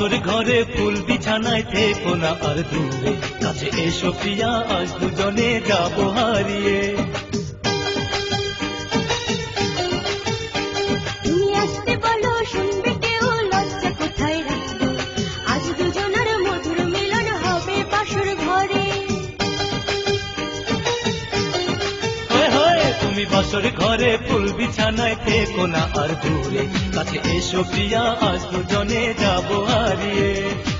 বাসর ঘরে ফুল বিছানায় থেকো না আর দূরে, কাছে এসো প্রিয়া আজ দুজনে যাবো হারিয়ে। তুমি আসতে বলো শুনবে কেউ, লজ্জা কোথায় রাখবো, আজ দুজনের মধুর মিলন হবে বাসর ঘরে। তুমি বাসর ঘরে ফুল বিছানায় থেকো না আর দূরে, কাছে এসো প্রিয়া আজ দুজনে যাবো হারিয়ে।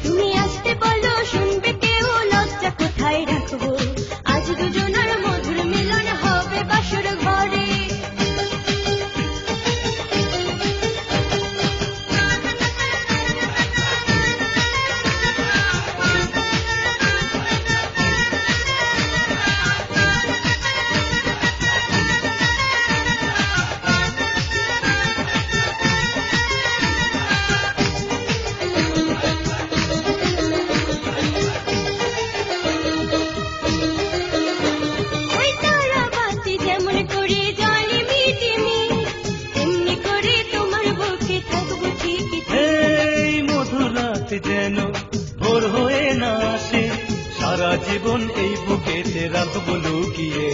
তুমি আসতে বলো শুনবে কেউ, লজ্জা কোথায় রাখবো, আজ দুজনের মধুর মিলন হবে বাসর ঘরে। যেন ভোর হয়ে না আসে, সারা জীবন এই বুকেতে রাখবো লুকিয়ে।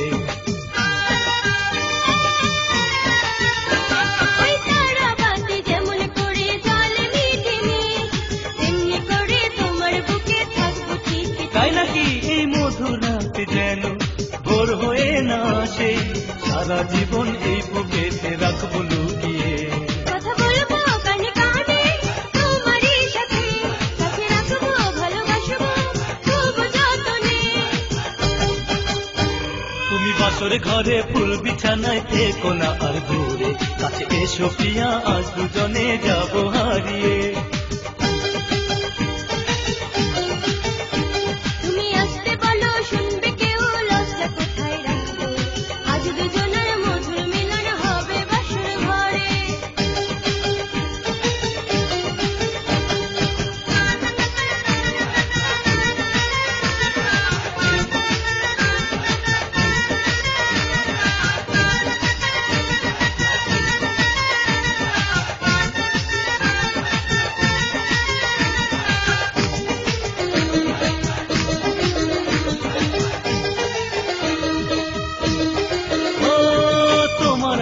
তাই নাকি এই মধুর রাত যেন ভোর হয়ে না আসে, সারা জীবন এই বুকেতে রাখবো লুকিয়ে। বাসর ঘরে ফুল বিছানায় থেকো না আর দূরে, কাছে এসো প্রিয়া আজ দুজনে যাবো হারিয়ে। তুমি আসতে বলো শুনবে কেউ, লজ্জা কোথায় রাখবো, আজ দুজনের মধুর মিলন হবে বাসর ঘরে।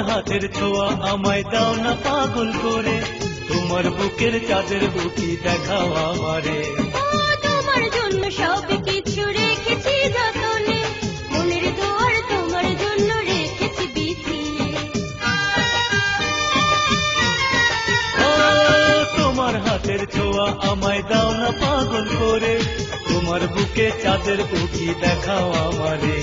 হাতের ছোঁয়া আমায় দাও না পাগল করে, তোমার বুকের চাঁদের বুকি দেখাও আমারে। তোমার জন্য সব কিছু রেখেছি যতনে, মনের দুয়ার তোমার জন্য রেখেছি বিছিয়ে। তোমার হাতের ছোঁয়া আমায় দাও না পাগল করে, তোমার বুকে চাঁদের বুকি দেখাও আমারে।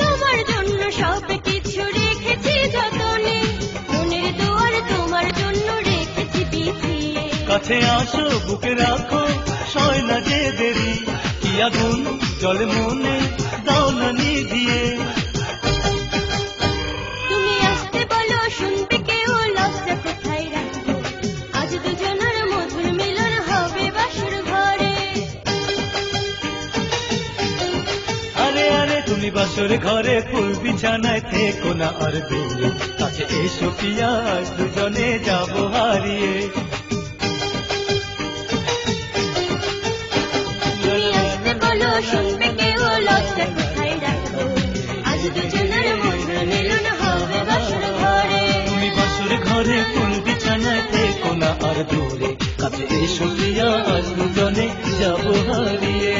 তোমার জন্য সব কিছু রেখেছি যতনে, মনের দুয়ার তোমার জন্য রেখেছি বিছিয়ে। কাছে আসো বুকে রাখো সয় না যে দেরি, কি আগুন জলে মনে দাও না নিভিয়ে। তুমি আসতে বলো শুনবে কেউ, লজ্জা কোথায় রাখবো, আজ দুজনের মধুর মিলন হবে বাসর ঘরে। আরে আরে তুমি বাসর ঘরে ফুল বিছানায় থেকো না আর দূরে, কাছে এসো প্রিয়া আজ দুজনে যাবো হারিয়ে। তুমি আসতে বলো শুনবে কেউ, লজ্জা কোথায় রাখবো, আজ দুজনের মধুর মিলন হবে বাসর ঘরে। তুমি বাসর ঘরে ফুল বিছানায় থেকো না আর দূরে, কাছে এসো প্রিয়া আজ দুজনে যাবো হারিয়ে।